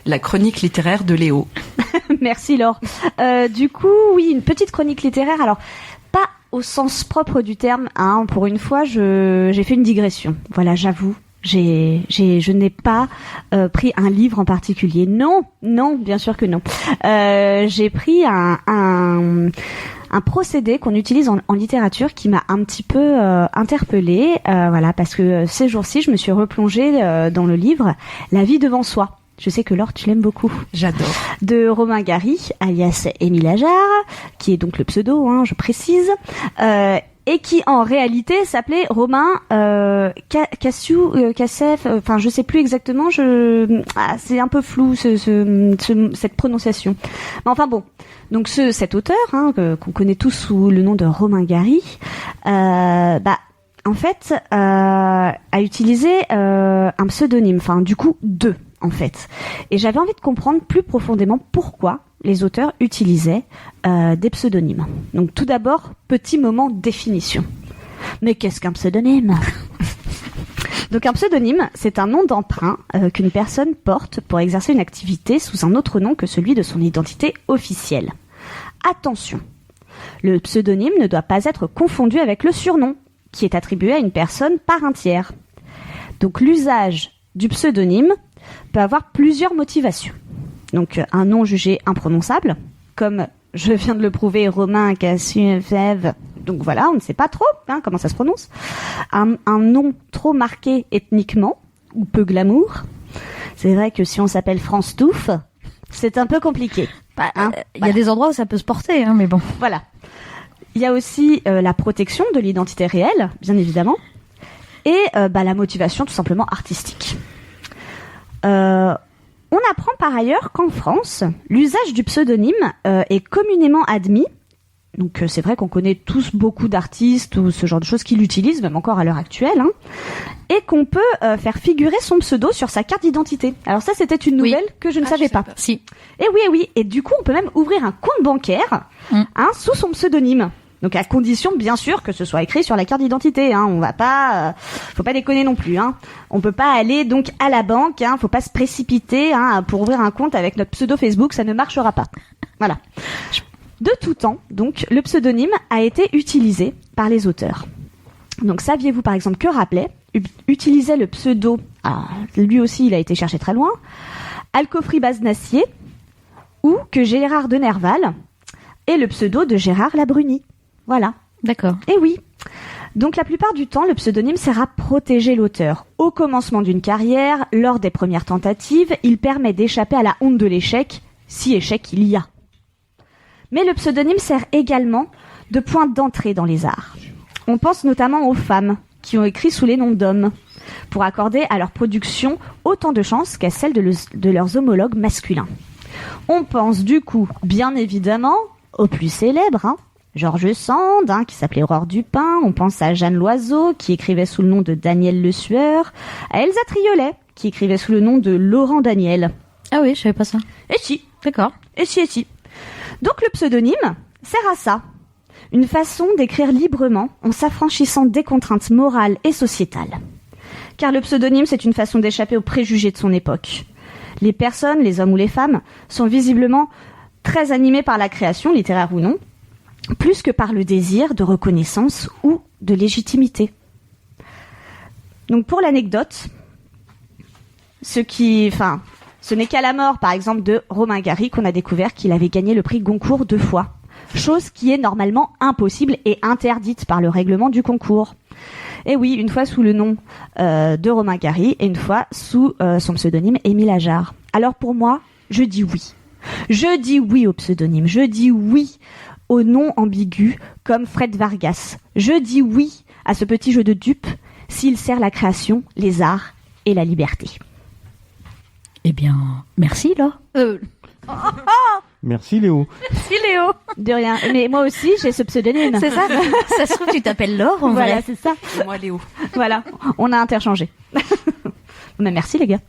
la chronique littéraire de Léo. Merci Laure. Du coup, oui, une petite chronique littéraire. Alors, pas au sens propre du terme. Hein. Pour une fois, j'ai fait une digression. Voilà, j'avoue. Je n'ai pas pris un livre en particulier. Non, bien sûr que non. J'ai pris un procédé qu'on utilise en littérature qui m'a un petit peu interpellée. Voilà, parce que ces jours-ci, je me suis replongée dans le livre La vie devant soi. Je sais que Laure, tu l'aimes beaucoup. J'adore. De Romain Gary, alias Émile Ajar, qui est donc le pseudo, hein, je précise, et qui en réalité s'appelait Romain Cassef, enfin je sais plus exactement, c'est un peu flou cette prononciation. Mais enfin bon, donc cet auteur, hein, qu'on connaît tous sous le nom de Romain Gary, en fait a utilisé un pseudonyme, enfin du coup deux. En fait. Et j'avais envie de comprendre plus profondément pourquoi les auteurs utilisaient des pseudonymes. Donc tout d'abord, petit moment définition. Mais qu'est-ce qu'un pseudonyme ? Donc un pseudonyme, c'est un nom d'emprunt qu'une personne porte pour exercer une activité sous un autre nom que celui de son identité officielle. Attention, le pseudonyme ne doit pas être confondu avec le surnom, qui est attribué à une personne par un tiers. Donc l'usage du pseudonyme peut avoir plusieurs motivations. Donc un nom jugé imprononçable, comme je viens de le prouver, Romain Cassef. Donc voilà, on ne sait pas trop comment ça se prononce. Un nom trop marqué ethniquement ou peu glamour. C'est vrai que si on s'appelle France Touffe, c'est un peu compliqué. Il y a des endroits où ça peut se porter, mais bon. Voilà. Il y a aussi la protection de l'identité réelle, bien évidemment, et la motivation tout simplement artistique. On apprend par ailleurs qu'en France, l'usage du pseudonyme est communément admis. Donc c'est vrai qu'on connaît tous beaucoup d'artistes ou ce genre de choses qui l'utilisent, même encore à l'heure actuelle, hein, et qu'on peut faire figurer son pseudo sur sa carte d'identité. Alors ça, c'était une nouvelle que je ne savais pas. Si. Et oui. Et du coup, on peut même ouvrir un compte bancaire sous son pseudonyme. Donc à condition, bien sûr, que ce soit écrit sur la carte d'identité. Hein. On va pas, faut pas déconner non plus. Hein. On peut pas aller donc à la banque. Faut pas se précipiter pour ouvrir un compte avec notre pseudo Facebook. Ça ne marchera pas. Voilà. De tout temps, donc, le pseudonyme a été utilisé par les auteurs. Donc saviez-vous par exemple que Rabelais utilisait le pseudo, lui aussi il a été cherché très loin, Alcofri Baznacier, ou que Gérard de Nerval est le pseudo de Gérard Labruni. Voilà. D'accord. Et oui. Donc la plupart du temps, le pseudonyme sert à protéger l'auteur. Au commencement d'une carrière, lors des premières tentatives, il permet d'échapper à la honte de l'échec, si échec il y a. Mais le pseudonyme sert également de point d'entrée dans les arts. On pense notamment aux femmes qui ont écrit sous les noms d'hommes, pour accorder à leur production autant de chances qu'à celles de leurs homologues masculins. On pense du coup, bien évidemment, aux plus célèbres, George Sand, qui s'appelait Aurore Dupin, on pense à Jeanne Loiseau, qui écrivait sous le nom de Daniel Le Sueur, à Elsa Triolet, qui écrivait sous le nom de Laurent Daniel. Ah oui, je savais pas ça. Et si. D'accord. Et si. Donc le pseudonyme sert à ça. Une façon d'écrire librement en s'affranchissant des contraintes morales et sociétales. Car le pseudonyme, c'est une façon d'échapper aux préjugés de son époque. Les personnes, les hommes ou les femmes, sont visiblement très animés par la création, littéraire ou non, plus que par le désir de reconnaissance ou de légitimité. Donc pour l'anecdote, ce n'est qu'à la mort, par exemple, de Romain Gary qu'on a découvert qu'il avait gagné le prix Goncourt 2 fois. Chose qui est normalement impossible et interdite par le règlement du concours. Et oui, une fois sous le nom de Romain Gary et une fois sous son pseudonyme Émile Ajar. Alors pour moi, je dis oui. Je dis oui au pseudonyme. Je dis oui au nom ambigu comme Fred Vargas. Je dis oui à ce petit jeu de dupes s'il sert la création, les arts et la liberté. Eh bien, merci Laure. Merci Léo. Merci Léo. De rien. Mais moi aussi, j'ai ce pseudonyme. C'est ça. Ça se trouve, tu t'appelles Laure en vrai. Voilà, c'est ça. Et moi Léo. Voilà. On a interchangé. Mais merci les gars.